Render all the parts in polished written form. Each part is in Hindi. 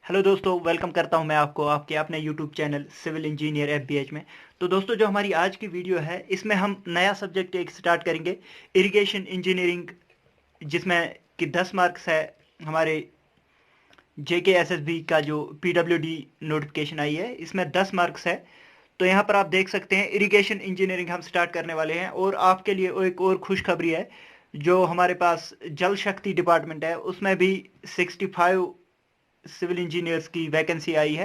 हेलो दोस्तों, वेलकम करता हूं मैं आपको आपके अपने यूट्यूब चैनल सिविल इंजीनियर एफबीएच में। तो दोस्तों, जो हमारी आज की वीडियो है इसमें हम नया सब्जेक्ट एक स्टार्ट करेंगे, इरिगेशन इंजीनियरिंग, जिसमें कि 10 मार्क्स है। हमारे जेकेएसएसबी का जो पीडब्ल्यूडी नोटिफिकेशन आई है इसमें 10 मार्क्स है। तो यहाँ पर आप देख सकते हैं इरिगेशन इंजीनियरिंग हम स्टार्ट करने वाले हैं। और आपके लिए एक और खुशखबरी है, जो हमारे पास जल शक्ति डिपार्टमेंट है उसमें भी 65 सिविल इंजीनियर्स की वैकेंसी आई है।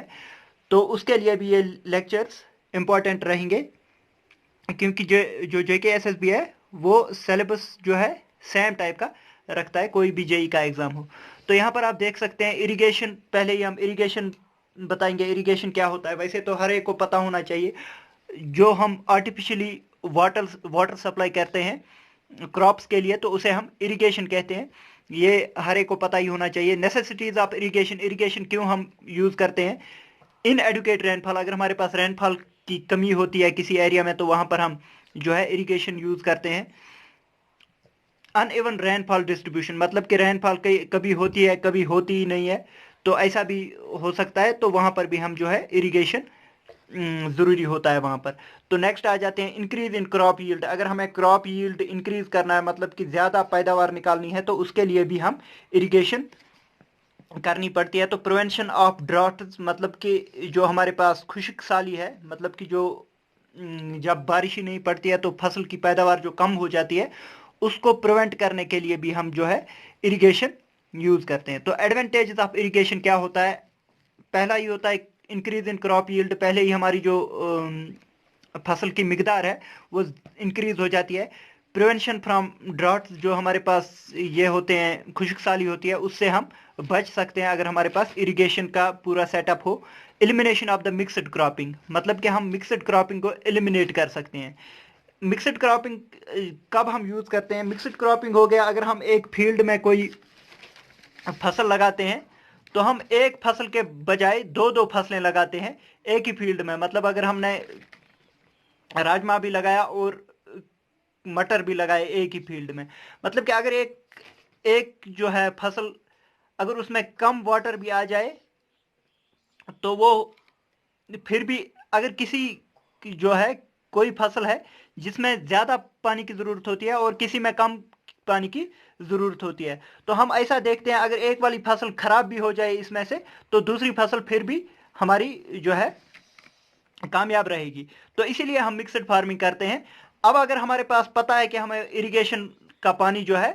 तो उसके लिए भी ये लेक्चर्स इम्पॉर्टेंट रहेंगे, क्योंकि जो जेकेएसएसबी है वो सिलेबस जो है सेम टाइप का रखता है, कोई भी जेई का एग्जाम हो। तो यहाँ पर आप देख सकते हैं इरिगेशन, पहले ही हम इरिगेशन बताएंगे। इरिगेशन क्या होता है, वैसे तो हर एक को पता होना चाहिए। जो हम आर्टिफिशियली वाटर वाटर सप्लाई करते हैं क्रॉप्स के लिए, तो उसे हम इरिगेशन कहते हैं। ये हर एक को पता ही होना चाहिए। नेसेसिटीज ऑफ इरिगेशन, इरिगेशन क्यों हम यूज करते हैं। इन एडुकेट रेनफॉल, अगर हमारे पास रेनफॉल की कमी होती है किसी एरिया में तो वहां पर हम जो है इरिगेशन यूज करते हैं। अनइवन रेनफॉल डिस्ट्रीब्यूशन, मतलब कि रेनफॉल कभी होती है कभी होती ही नहीं है, तो ऐसा भी हो सकता है। तो वहां पर भी हम जो है इरिगेशन जरूरी होता है वहां पर। तो नेक्स्ट आ जाते हैं इंक्रीज इन क्रॉप यील्ड। अगर हमें क्रॉप यील्ड इंक्रीज करना है, मतलब कि ज्यादा पैदावार निकालनी है, तो उसके लिए भी हम इरिगेशन करनी पड़ती है। तो प्रिवेंशन ऑफ ड्राफ्ट, मतलब कि जो हमारे पास खुश्क साली है, मतलब कि जो जब बारिश ही नहीं पड़ती है तो फसल की पैदावार जो कम हो जाती है, उसको प्रिवेंट करने के लिए भी हम जो है इरिगेशन यूज करते हैं। तो एडवांटेजेस ऑफ इरिगेशन क्या होता है। पहला ही होता है इंक्रीज इन क्रॉप यील्ड। पहले ही हमारी जो फसल की मिकदार है वो इंक्रीज हो जाती है। प्रिवेंशन फ्रॉम ड्राउट, जो हमारे पास ये होते हैं खुश्क साली होती है, उससे हम बच सकते हैं अगर हमारे पास इरिगेशन का पूरा सेटअप हो। Elimination of the mixed cropping, मतलब कि हम मिक्सड क्रॉपिंग को एलिमिनेट कर सकते हैं। मिक्सड क्रॉपिंग कब हम यूज करते हैं। मिक्सड क्रॉपिंग हो गया, अगर हम एक फील्ड में कोई फसल लगाते हैं तो हम एक फसल के बजाय दो दो फसलें लगाते हैं एक ही फील्ड में। मतलब अगर हमने राजमा भी लगाया और मटर भी लगाए एक ही फील्ड में, मतलब कि अगर एक एक जो है फसल, अगर उसमें कम वाटर भी आ जाए तो वो फिर भी, अगर किसी जो है कोई फसल है जिसमें ज्यादा पानी की जरूरत होती है और किसी में कम पानी की जरूरत होती है, तो हम ऐसा देखते हैं अगर एक वाली फसल खराब भी हो जाए इसमें से, तो दूसरी फसल फिर भी हमारी जो है कामयाब रहेगी। तो इसीलिए हम मिक्सड फार्मिंग करते हैं। अब अगर हमारे पास पता है कि हमें इरिगेशन का पानी जो है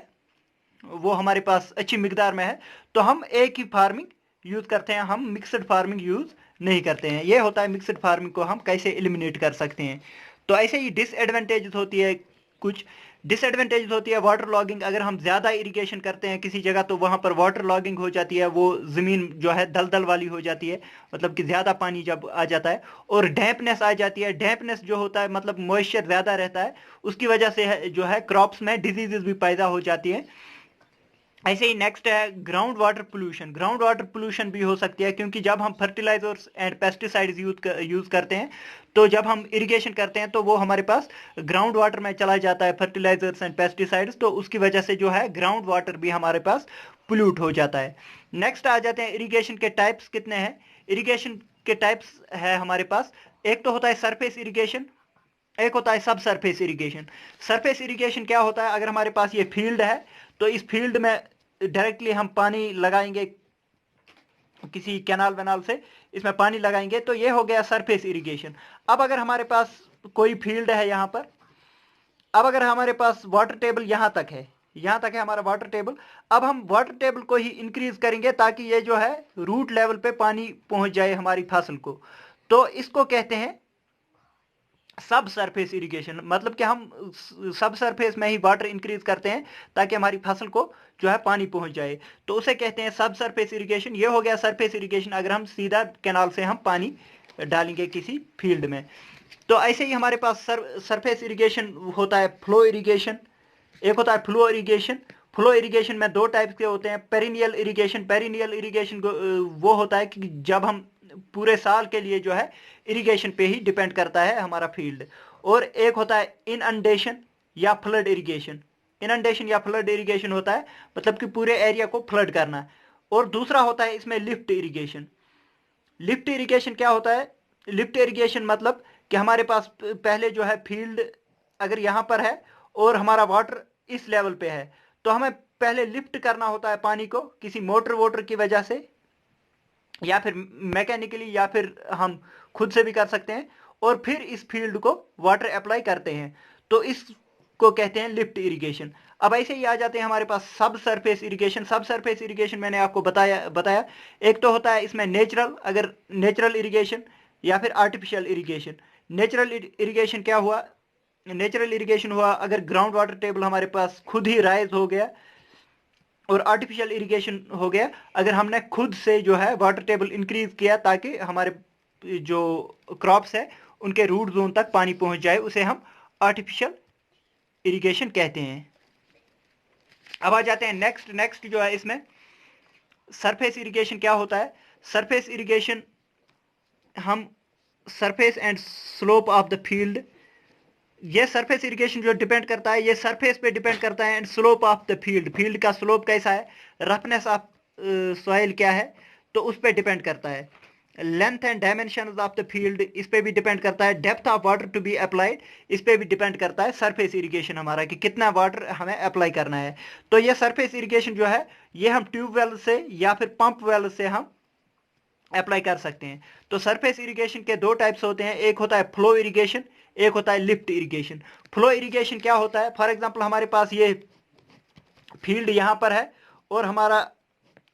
वो हमारे पास अच्छी मिकदार में है, तो हम एक ही फार्मिंग यूज करते हैं, हम मिक्सड फार्मिंग यूज नहीं करते हैं। ये होता है मिक्सड फार्मिंग को हम कैसे एलिमिनेट कर सकते हैं। तो ऐसे ही डिसएडवांटेजेस होती है कुछ। डिसएडवांटेजेस होती है वाटर लॉगिंग। अगर हम ज़्यादा इरिगेशन करते हैं किसी जगह तो वहाँ पर वाटर लॉगिंग हो जाती है, वो ज़मीन जो है दलदल वाली हो जाती है, मतलब कि ज़्यादा पानी जब आ जाता है। और डैम्पनेस आ जाती है। डैम्पनेस जो होता है मतलब मॉइस्चर ज़्यादा रहता है, उसकी वजह से जो है क्रॉप्स में डिजीजेज भी पैदा हो जाती है। ऐसे ही नेक्स्ट है ground water pollution. Ground water pollution भी हो सकती है, क्योंकि जब हम फर्टिलाइजर्स एंड पेस्टिसाइड्स यूज करते हैं, तो जब हम इरिगेशन करते हैं तो वो हमारे पास ग्राउंड वाटर में चला जाता है, फर्टिलाइजर्स एंड पेस्टिसाइड्स। तो उसकी वजह से जो है ग्राउंड वाटर भी हमारे पास पोल्यूट हो जाता है। नेक्स्ट आ जाते हैं इरिगेशन के टाइप्स कितने हैं। इरिगेशन के टाइप्स है हमारे पास, एक तो होता है सरफेस इरिगेशन, एक होता है सब सरफेस इरिगेशन। सरफेस इरिगेशन क्या होता है, अगर हमारे पास ये फील्ड है तो इस फील्ड में डायरेक्टली हम पानी लगाएंगे, किसी कैनाल वैनाल से इसमें पानी लगाएंगे, तो ये हो गया सरफेस इरिगेशन। अब अगर हमारे पास कोई फील्ड है यहाँ पर, अब अगर हमारे पास वाटर टेबल यहाँ तक है, यहाँ तक है हमारा वाटर टेबल, अब हम वाटर टेबल को ही इंक्रीज करेंगे ताकि ये जो है रूट लेवल पे पानी पहुंच जाए हमारी फसल को। तो इसको कहते हैं सब सरफेस इरिगेशन। मतलब कि हम सब सरफेस में ही वाटर इंक्रीज करते हैं ताकि हमारी फसल को जो है पानी पहुंच जाए, तो उसे कहते हैं सब सरफेस इरिगेशन। ये हो गया सरफेस इरिगेशन, अगर हम सीधा कैनाल से हम पानी डालेंगे किसी फील्ड में। तो ऐसे ही हमारे पास सरफेस इरिगेशन होता है फ्लो इरिगेशन, एक होता है फ्लो इरिगेशन। फ्लो इरिगेशन में दो टाइप के होते हैं, पेरिनियल इरिगेशन। पेरिनियल इरिगेशन वो होता है कि जब हम पूरे साल के लिए जो है इरिगेशन पे ही डिपेंड करता है हमारा फील्ड। और एक होता है इनअंडेशन या फ्लड इरिगेशन। इनअंडेशन या फ्लड इरिगेशन होता है मतलब कि पूरे एरिया को फ्लड करना। और दूसरा होता है इसमें लिफ्ट इरिगेशन। लिफ्ट इरिगेशन क्या होता है? लिफ्ट इरिगेशन मतलब कि हमारे पास पहले जो है फील्ड अगर यहाँ पर है और हमारा वाटर इस लेवल पे है, तो हमें पहले लिफ्ट करना होता है पानी को किसी मोटर वोटर की वजह से, या फिर मैकेनिकली, या फिर हम खुद से भी कर सकते हैं, और फिर इस फील्ड को वाटर अप्लाई करते हैं, तो इसको कहते हैं लिफ्ट इरिगेशन। अब ऐसे ही आ जाते हैं हमारे पास सब सरफेस इरिगेशन। सब सरफेस इरिगेशन मैंने आपको बताया एक तो होता है इसमें नेचुरल, अगर नेचुरल इरिगेशन या फिर आर्टिफिशियल इरिगेशन। नेचुरल इरिगेशन क्या हुआ? नेचुरल इरिगेशन हुआ अगर ग्राउंड वाटर टेबल हमारे पास खुद ही राइज हो गया, और आर्टिफिशियल इरिगेशन हो गया अगर हमने खुद से जो है वाटर टेबल इंक्रीज किया ताकि हमारे जो क्रॉप्स है उनके रूट जोन तक पानी पहुंच जाए, उसे हम आर्टिफिशियल इरिगेशन कहते हैं। अब आ जाते हैं नेक्स्ट जो है इसमें सरफेस इरिगेशन क्या होता है? सरफेस इरिगेशन हम surface and slope of the field, ये सरफेस इरिगेशन जो डिपेंड करता है ये सरफेस पे डिपेंड करता है, and slope of the field, field का स्लोप कैसा है, रफनेस ऑफ सॉइल क्या है, तो उस पर डिपेंड करता है। Length and dimension of the field, इस पे भी डिपेंड करता है। Depth of water to be applied, इस पे भी डिपेंड करता है सरफेस इरिगेशन हमारा कि कितना वाटर हमें अप्लाई करना है। तो ये सरफेस इरिगेशन जो है ये हम ट्यूबवेल से या फिर पंप वेल से हम अप्लाई कर सकते हैं। तो सरफेस इरिगेशन के दो टाइप्स होते हैं, एक होता है फ्लो इरिगेशन, एक होता है लिफ्ट इरिगेशन। फ्लो इरिगेशन क्या होता है? फॉर एग्जांपल हमारे पास ये फील्ड यहाँ पर है और हमारा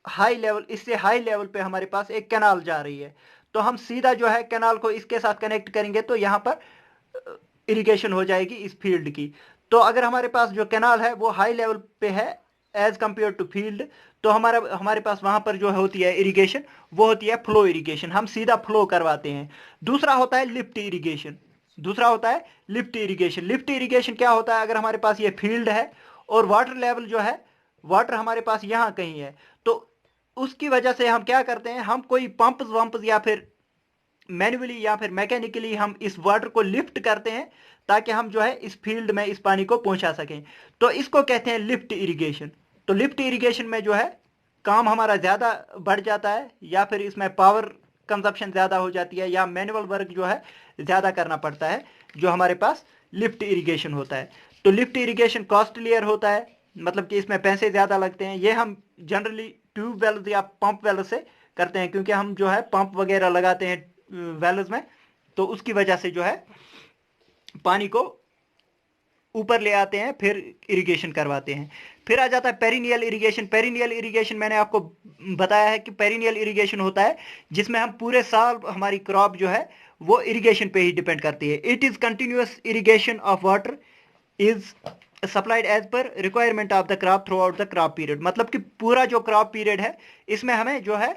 हाई लेवल, इससे हाई लेवल पे हमारे पास एक कैनाल जा रही है, तो हम सीधा जो है कैनाल को इसके साथ कनेक्ट करेंगे तो यहाँ पर इरिगेशन हो जाएगी इस फील्ड की। तो अगर हमारे पास जो कैनाल है वो हाई लेवल पे है एज कंपेयर टू फील्ड, तो हमारे पास वहां पर जो होती है इरिगेशन वो होती है फ्लो इरिगेशन, हम सीधा फ्लो करवाते हैं। दूसरा होता है लिफ्ट इरिगेशन। दूसरा होता है लिफ्ट इरिगेशन। लिफ्ट इरिगेशन क्या होता है? अगर हमारे पास ये फील्ड है और वाटर लेवल जो है, वाटर हमारे पास यहाँ कहीं है, तो उसकी वजह से हम क्या करते हैं, हम कोई पंप वंप या फिर मैन्युअली या फिर मैकेनिकली हम इस वाटर को लिफ्ट करते हैं ताकि हम जो है इस फील्ड में इस पानी को पहुंचा सकें, तो इसको कहते हैं लिफ्ट इरिगेशन। तो लिफ्ट इरिगेशन में जो है काम हमारा ज़्यादा बढ़ जाता है, या फिर इसमें पावर कंजप्शन ज़्यादा हो जाती है, या मैनुअल वर्क जो है ज़्यादा करना पड़ता है जो हमारे पास लिफ्ट इरिगेशन होता है। तो लिफ्ट इरिगेशन कॉस्टलियर होता है, मतलब कि इसमें पैसे ज़्यादा लगते हैं। ये हम जनरली ट्यूब वेल या पंप वेल से करते हैं, क्योंकि हम जो है पंप वगैरह लगाते हैं वेल्स में, तो उसकी वजह से जो है पानी को ऊपर ले आते हैं, फिर इरिगेशन करवाते हैं। फिर आ जाता है पेरिनियल इरिगेशन। पेरिनियल इरिगेशन मैंने आपको बताया है कि पेरिनियल इरिगेशन होता है जिसमें हम पूरे साल हमारी क्रॉप जो है वो इरिगेशन पे ही डिपेंड करती है। It is continuous irrigation of water is supplied as per requirement of the crop throughout the crop period, मतलब कि पूरा जो क्रॉप पीरियड है इसमें हमें जो है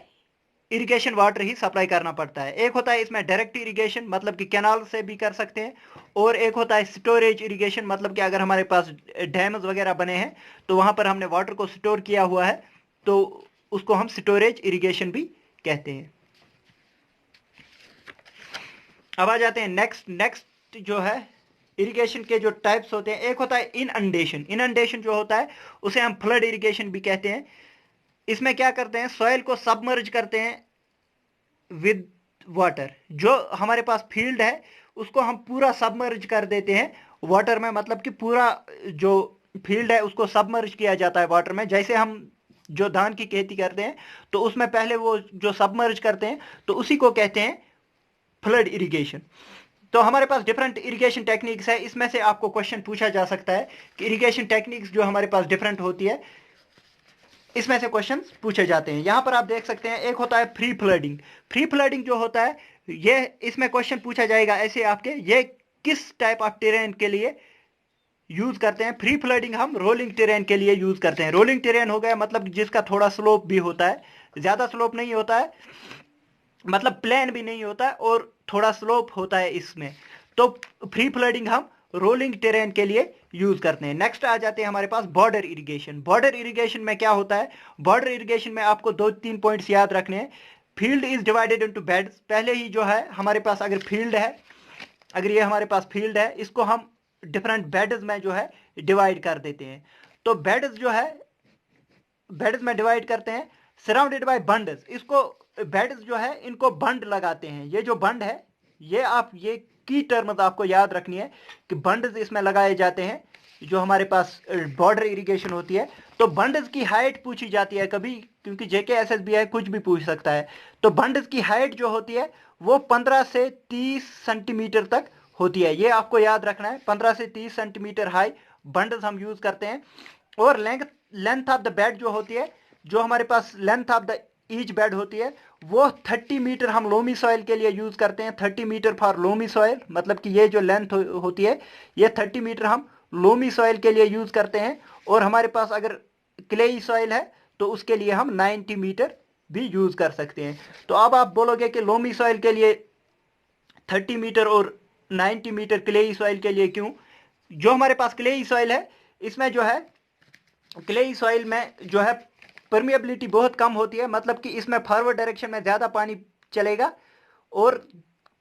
इरिगेशन वाटर ही सप्लाई करना पड़ता है। एक होता है इसमें डायरेक्ट इरिगेशन, मतलब कि कैनाल से भी कर सकते हैं, और एक होता है स्टोरेज इरिगेशन, मतलब कि अगर हमारे पास डैम्स वगैरह बने हैं तो वहां पर हमने वाटर को स्टोर किया हुआ है, तो उसको हम स्टोरेज इरिगेशन भी कहते हैं। अब आ जाते हैं नेक्स्ट जो है इरिगेशन के जो टाइप्स होते हैं। एक होता है इनअंडेशन। इनअंडेशन जो होता है उसे हम फ्लड इरिगेशन भी कहते हैं। इसमें क्या करते हैं, सॉइल को सबमर्ज करते हैं विद वाटर। जो हमारे पास फील्ड है उसको हम पूरा सबमर्ज कर देते हैं वाटर में, मतलब कि पूरा जो फील्ड है उसको सबमर्ज किया जाता है वाटर में। जैसे हम जो धान की खेती करते हैं तो उसमें पहले वो जो सबमर्ज करते हैं तो उसी को कहते हैं फ्लड इरिगेशन। तो हमारे पास डिफरेंट इरिगेशन टेक्निक्स है, इसमें से आपको क्वेश्चन पूछा जा सकता है कि इरिगेशन टेक्निक्स जो हमारे पास डिफरेंट होती है, इसमें से क्वेश्चंस पूछे जाते हैं। यहां पर आप देख सकते हैं एक होता है फ्री फ्लडिंग। फ्री फ्लडिंग जो होता है ये इसमें क्वेश्चन पूछा जाएगा ऐसे आपके, ये किस टाइप ऑफ टेरेन के लिए यूज करते हैं। फ्री फ्लडिंग हम रोलिंग टेरेन के लिए यूज करते हैं। रोलिंग टेरेन हो गया मतलब जिसका थोड़ा स्लोप भी होता है, ज्यादा स्लोप नहीं होता है, मतलब प्लेन भी नहीं होता है और थोड़ा स्लोप होता है इसमें, तो फ्री फ्लडिंग हम रोलिंग टेरेन के लिए यूज करते हैं। नेक्स्ट आ जाते हैं हमारे पास बॉर्डर इरिगेशन। बॉर्डर इरिगेशन में क्या होता है, बॉर्डर इरिगेशन में आपको 2-3 पॉइंट्स याद रखने हैं। Field is divided into beds. पहले ही जो है हमारे पास अगर फील्ड है, अगर ये हमारे पास फील्ड है, इसको हम डिफरेंट बेड्स में जो है डिवाइड कर देते हैं। तो बेड्स जो है बेड्स में डिवाइड करते हैं। सराउंडेड बाय बंड्स, इसको बेड्स जो है इनको बंड लगाते हैं। ये जो बंड है, ये आप ये की टर्म्स आपको याद रखनी है कि बंड्स इसमें लगाए जाते हैं जो हमारे पास बॉर्डर इरिगेशन होती है। तो बंड्स की हाइट पूछी जाती है कभी, क्योंकि जेके एसएसबीआई कुछ भी पूछ सकता है। तो बंड्स की हाइट जो होती है वो 15 से 30 सेंटीमीटर तक होती है, ये आपको याद रखना है। 15 से 30 सेंटीमीटर हाई बंड्स हम यूज करते हैं। और लेंथ ऑफ द बेड जो होती है, जो हमारे पास length of the each bed होती है, वो 30 मीटर हम लोमी सॉइल के लिए यूज करते हैं। 30 मीटर फॉर लोमी सॉइल, मतलब कि ये जो लेंथ होती है ये 30 मीटर हम लोमी सॉइल के लिए यूज करते हैं। और हमारे पास अगर क्लेई सॉइल है तो उसके लिए हम 90 मीटर भी यूज कर सकते हैं। तो अब आप बोलोगे कि लोमी सॉइल के लिए 30 मीटर और 90 मीटर क्लेई सॉइल के लिए क्यों? जो हमारे पास क्लेई सॉइल है, इसमें जो है क्लेई सॉइल में जो है परमिएबिलिटी बहुत कम होती है, मतलब कि इसमें फॉरवर्ड डायरेक्शन में ज़्यादा पानी चलेगा और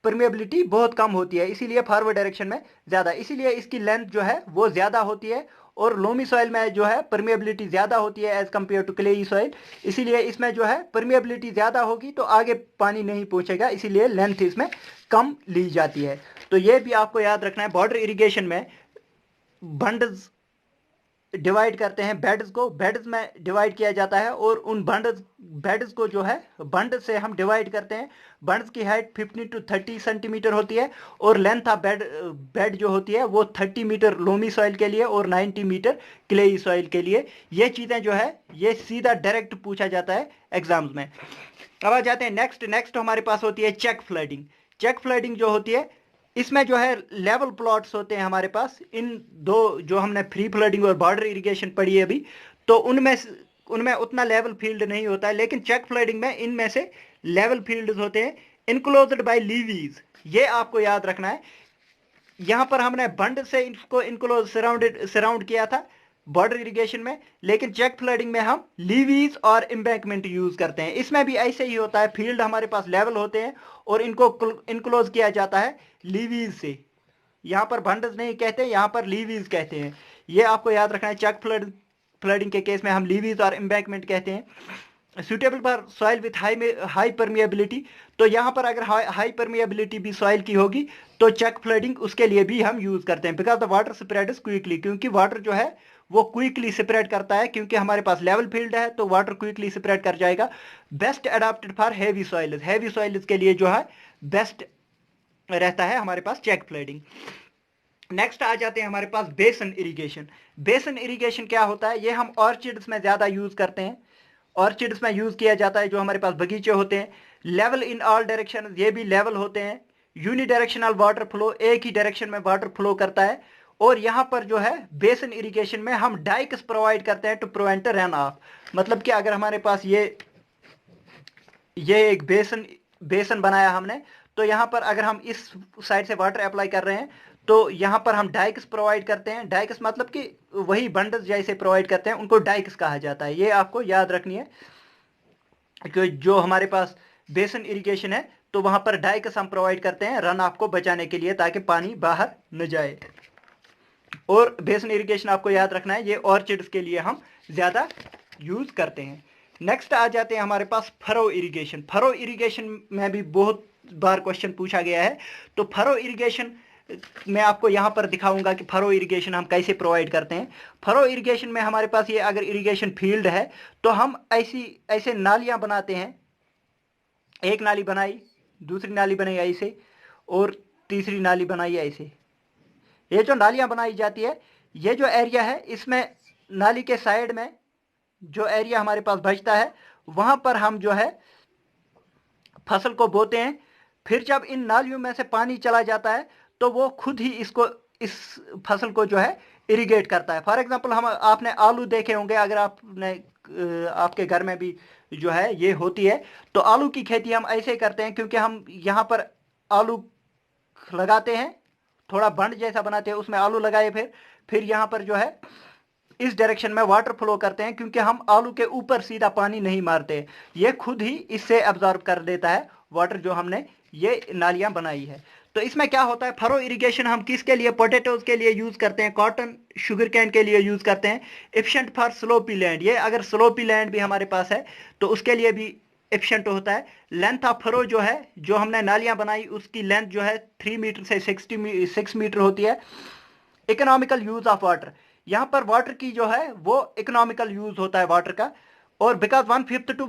परमिएबिलिटी बहुत कम होती है, इसीलिए फॉरवर्ड डायरेक्शन में ज़्यादा, इसीलिए इसकी लेंथ जो है वो ज़्यादा होती है। और लोमी सॉइल में जो है परमिएबिलिटी ज़्यादा होती है as compare to clay soil, इसीलिए इसमें जो है परमिएबिलिटी ज़्यादा होगी तो आगे पानी नहीं पहुँचेगा, इसीलिए लेंथ इसमें कम ली जाती है। तो ये भी आपको याद रखना है। बॉर्डर इरिगेशन में बंड्स डिवाइड करते हैं, बेड्स में डिवाइड किया जाता है और उन बेड्स को जो है बंड से हम डिवाइड करते हैं। बंड्स की हाइट 15 टू 30 सेंटीमीटर होती है और लेंथ ऑफ बेड जो होती है वो 30 मीटर लोमी सॉइल के लिए और 90 मीटर क्लेई सॉइल के लिए। ये चीज़ें जो है ये सीधा डायरेक्ट पूछा जाता है एग्जाम्स में। अब आ जाते हैं नेक्स्ट हमारे पास होती है चेक फ्लडिंग। चेक फ्लडिंग जो होती है, इसमें जो है लेवल प्लॉट्स होते हैं हमारे पास। इन दो जो हमने फ्री फ्लडिंग और बॉर्डर इरिगेशन पढ़ी है अभी, तो उनमें उतना लेवल फील्ड नहीं होता है, लेकिन चेक फ्लडिंग में इनमें से लेवल फील्ड होते हैं इनक्लोज्ड बाय लीवीज। ये आपको याद रखना है। यहां पर हमने बंड से इसको इनक्लोज सराउंड किया था बॉर्डर इरिगेशन में, लेकिन चेक फ्लडिंग में हम लीवीज और एम्बैंकमेंट यूज करते हैं। इसमें भी ऐसे ही होता है, फील्ड हमारे पास लेवल होते हैं और इनको इनक्लोज किया जाता है लीवीज से। यहाँ पर बंडस नहीं कहते, यहाँ पर लीवीज कहते हैं। ये आपको याद रखना है। चेक फ्लडिंग के केस में हम लीवीज और एम्बैंकमेंट कहते हैं। Suitable for soil with high permeability, तो यहाँ पर अगर हाई परमिएबिलिटी भी सॉइल की होगी तो चेक फ्लडिंग उसके लिए भी हम यूज करते हैं। Because the water spreads quickly, क्योंकि वाटर जो है वो क्विकली स्प्रेड करता है, क्योंकि हमारे पास लेवल फील्ड है तो वाटर क्विकली स्प्रेड कर जाएगा। Best adapted for heavy soils के लिए जो है बेस्ट रहता है हमारे पास चेक फ्लडिंग। नेक्स्ट आ जाते हैं हमारे पास बेसन इरिगेशन। बेसन इरिगेशन क्या होता है? ये हम ऑर्चिड्स में ज्यादा यूज करते हैं। ऑर्चिड्स में यूज किया जाता है, जो हमारे पास बगीचे होते हैं। लेवल इन ऑल डायरेक्शन, ये भी लेवल होते हैं। यूनिडायरेक्शनल वाटर फ्लो, एक ही डायरेक्शन में वाटर फ्लो करता है। और यहाँ पर जो है बेसन इरिगेशन में हम डाइक्स प्रोवाइड करते हैं टू प्रिवेंट रन ऑफ। मतलब कि अगर हमारे पास ये एक बेसन बनाया हमने, तो यहाँ पर अगर हम इस साइड से वाटर अप्लाई कर रहे हैं तो यहाँ पर हम डाइक्स प्रोवाइड करते हैं। डाइक्स मतलब कि वही बंडल्स जैसे प्रोवाइड करते हैं, उनको डाइक्स कहा जाता है। ये आपको याद रखनी है कि जो हमारे पास बेसन इरिगेशन है तो वहां पर डाइक्स हम प्रोवाइड करते हैं रन ऑफ को बचाने के लिए, ताकि पानी बाहर न जाए। और बेसन इरिगेशन आपको याद रखना है, ये ऑर्चिड्स के लिए हम ज्यादा यूज करते हैं। नेक्स्ट आ जाते हैं हमारे पास फरो इरिगेशन। फरो इरिगेशन में भी बहुत बार क्वेश्चन पूछा गया है। तो फरो इरिगेशन मैं आपको यहाँ पर दिखाऊंगा कि फरो इरिगेशन हम कैसे प्रोवाइड करते हैं। फरो इरिगेशन में हमारे पास ये अगर इरिगेशन फील्ड है तो हम ऐसे नालियाँ बनाते हैं। एक नाली बनाई, दूसरी नाली बनाई ऐसे, और तीसरी नाली बनाई ऐसे। ये जो नालियाँ बनाई जाती है, ये जो एरिया है, इसमें नाली के साइड में जो एरिया हमारे पास बचता है वहां पर हम जो है फसल को बोते हैं। फिर जब इन नालियों में से पानी चला जाता है तो वो खुद ही इस फसल को जो है इरिगेट करता है। फॉर एग्जांपल आपने आलू देखे होंगे, अगर आपके घर में भी जो है ये होती है, तो आलू की खेती हम ऐसे करते हैं, क्योंकि हम यहाँ पर आलू लगाते हैं, थोड़ा बंड जैसा बनाते हैं, उसमें आलू लगाए, फिर यहाँ पर जो है इस डायरेक्शन में वाटर फ्लो करते हैं, क्योंकि हम आलू के ऊपर सीधा पानी नहीं मारते, ये खुद ही इससे एब्जॉर्ब कर देता है वाटर जो हमने ये नालियां बनाई है। तो इसमें क्या होता है, फरो इरिगेशन हम किसके लिए, पोटैटोज के लिए यूज करते हैं, कॉटन शुगर कैन के लिए यूज करते हैं। एफिशिएंट फॉर स्लोपी लैंड, ये अगर स्लोपी लैंड भी हमारे पास है तो उसके लिए भी एफिशिएंट होता है। लेंथ ऑफ फरो जो है, जो हमने नालियां बनाई उसकी लेंथ जो है 3 मीटर से 6 मीटर होती है। इकोनॉमिकल यूज ऑफ वाटर, यहाँ पर वाटर की जो है वो इकोनॉमिकल यूज होता है वाटर का। और because 1/5 to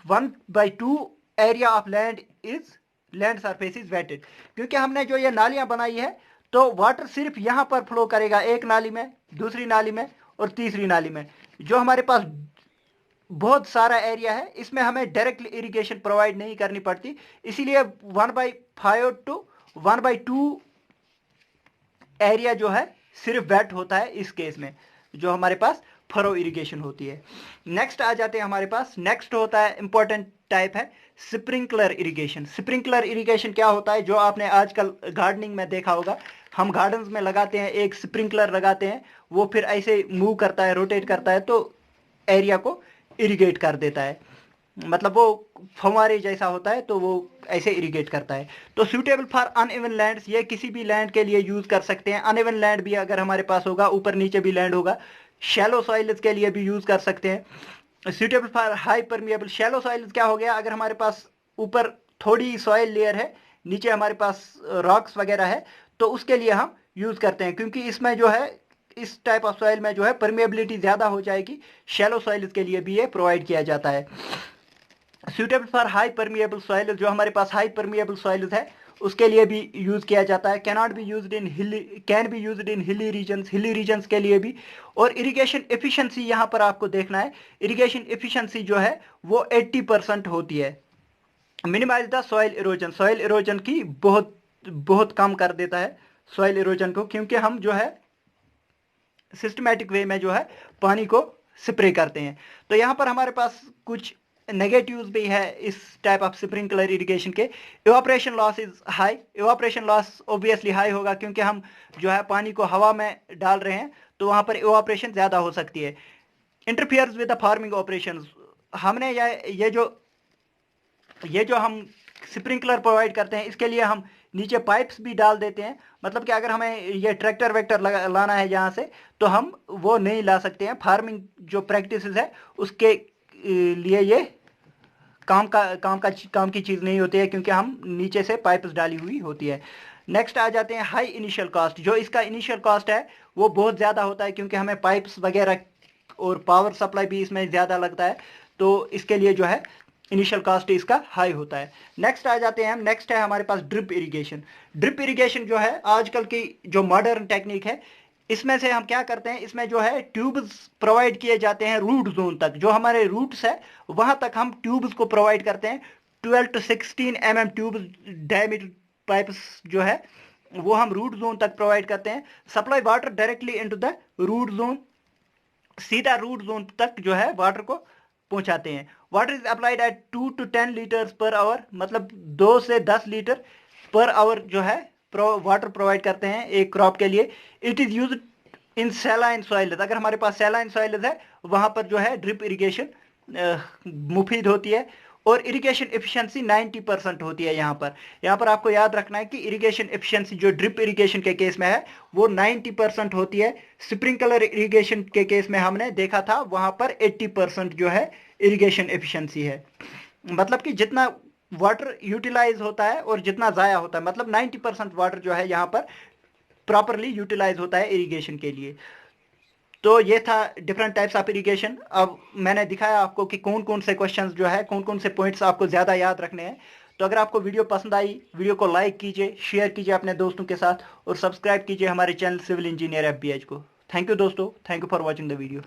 1/2 area of land is land surface is wetted, क्योंकि हमने जो ये नालियां बनाई है तो वाटर सिर्फ यहां पर फ्लो करेगा, एक नाली में, दूसरी नाली में और तीसरी नाली में। जो हमारे पास बहुत सारा एरिया है इसमें हमें डायरेक्ट इरिगेशन प्रोवाइड नहीं करनी पड़ती, इसीलिए 1/5 to 1/2 एरिया जो है सिर्फ वेट होता है इस केस में, जो हमारे पास फरो इरिगेशन होती है। नेक्स्ट आ जाते हैं हमारे पास, नेक्स्ट होता है इंपॉर्टेंट टाइप है स्प्रिंकलर इरिगेशन। स्प्रिंकलर इरिगेशन क्या होता है, जो आपने आजकल गार्डनिंग में देखा होगा, हम गार्डन्स में लगाते हैं एक स्प्रिंकलर लगाते हैं, वो फिर ऐसे मूव करता है, रोटेट करता है, तो एरिया को इरिगेट कर देता है, मतलब वो फव्वारे जैसा होता है, तो वो ऐसे इरिगेट करता है। तो सूटेबल फॉर अनइवन लैंड्स, ये किसी भी लैंड के लिए यूज कर सकते हैं। अनइवन लैंड भी अगर हमारे पास होगा, ऊपर नीचे भी लैंड होगा, शैलो सॉइल्स के लिए भी यूज कर सकते हैं। Suitable for high permeable, shallow soils क्या हो गया, अगर हमारे पास ऊपर थोड़ी सॉइल लेयर है, नीचे हमारे पास रॉक्स वगैरह है, तो उसके लिए हम यूज करते हैं, क्योंकि इसमें जो है इस टाइप ऑफ सॉइल में जो है परमिएबिलिटी ज्यादा हो जाएगी, शैलो सॉइल्स के लिए भी ये प्रोवाइड किया जाता है। Suitable for high permeable soil, जो हमारे पास हाई परमिएबल सॉइल्स है उसके लिए भी यूज किया जाता है। कैनॉट बी यूज्ड इन हिली, कैन बी यूज्ड इन हिली रीजन्स, हिली रीजन्स के लिए भी। और इरिगेशन एफिशिएंसी यहाँ पर आपको देखना है, इरिगेशन एफिशिएंसी जो है वो 80% होती है। Minimise the soil erosion, soil erosion की बहुत बहुत कम कर देता है सॉइल इरोजन को, क्योंकि हम जो है सिस्टमैटिक वे में जो है पानी को स्प्रे करते हैं। तो यहाँ पर हमारे पास कुछ नेगेटिव्स भी है इस टाइप ऑफ स्प्रिंकलर इरिगेशन के। Evaporation loss is high, evaporation loss obviously high होगा, क्योंकि हम जो है पानी को हवा में डाल रहे हैं, तो वहाँ पर इवापोरेशन ज़्यादा हो सकती है। Interferes with the farming operations, हमने ये जो हम स्प्रिंकलर प्रोवाइड करते हैं इसके लिए हम नीचे पाइप्स भी डाल देते हैं, मतलब कि अगर हमें ये ट्रैक्टर वैक्टर लाना है यहाँ से तो हम वो नहीं ला सकते हैं। फार्मिंग जो प्रैक्टिसेस है उसके लिए ये काम की चीज़ नहीं होती है, क्योंकि हम नीचे से पाइप्स डाली हुई होती है। नेक्स्ट आ जाते हैं हाई इनिशियल कॉस्ट, जो इसका इनिशियल कॉस्ट है वो बहुत ज़्यादा होता है, क्योंकि हमें पाइप्स वगैरह और पावर सप्लाई भी इसमें ज़्यादा लगता है, तो इसके लिए जो है इनिशियल कॉस्ट इसका हाई होता है। नेक्स्ट आ जाते हैं हम, नेक्स्ट है हमारे पास ड्रिप इरिगेशन। ड्रिप इरिगेशन जो है आजकल की जो मॉडर्न टेक्निक है, इसमें से हम क्या करते हैं, इसमें जो है ट्यूब्स प्रोवाइड किए जाते हैं रूट जोन तक, जो हमारे रूट्स है वहां तक हम ट्यूब्स को प्रोवाइड करते हैं। 12 to 16 mm tubes diameter pipes जो है वो हम रूट जोन तक प्रोवाइड करते हैं। Supply water directly into the root zone, सीधा रूट जोन तक जो है वाटर को पहुंचाते हैं। Water is applied at 2 to 10 litres per hour, मतलब 2 से 10 लीटर पर आवर जो है वाटर प्रोवाइड करते हैं एक क्रॉप के लिए। It is use in saline soil, अगर हमारे पास सैलाइन सॉइल है वहां पर जो है ड्रिप इरिगेशन मुफीद होती है। और इरिगेशन एफिशिएंसी 90% होती है। यहाँ पर आपको याद रखना है कि इरिगेशन एफिशिएंसी जो ड्रिप इरिगेशन के केस में है वो 90% होती है। स्प्रिंकलर इरिगेशन के केस में हमने देखा था वहां पर 80% जो है इरिगेशन एफिशिएंसी है, मतलब कि जितना वाटर यूटिलाइज होता है और जितना ज़ाया होता है, मतलब 90% वाटर जो है यहाँ पर प्रॉपरली यूटिलाइज होता है इरिगेशन के लिए। तो ये था डिफरेंट टाइप्स ऑफ इरिगेशन। अब मैंने दिखाया आपको कि कौन कौन से क्वेश्चंस जो है, कौन कौन से पॉइंट्स आपको ज़्यादा याद रखने हैं। तो अगर आपको वीडियो पसंद आई, वीडियो को लाइक कीजिए, शेयर कीजिए अपने दोस्तों के साथ और सब्सक्राइब कीजिए हमारे चैनल सिविल इंजीनियर FBH को। थैंक यू दोस्तों, thank you for watching the video.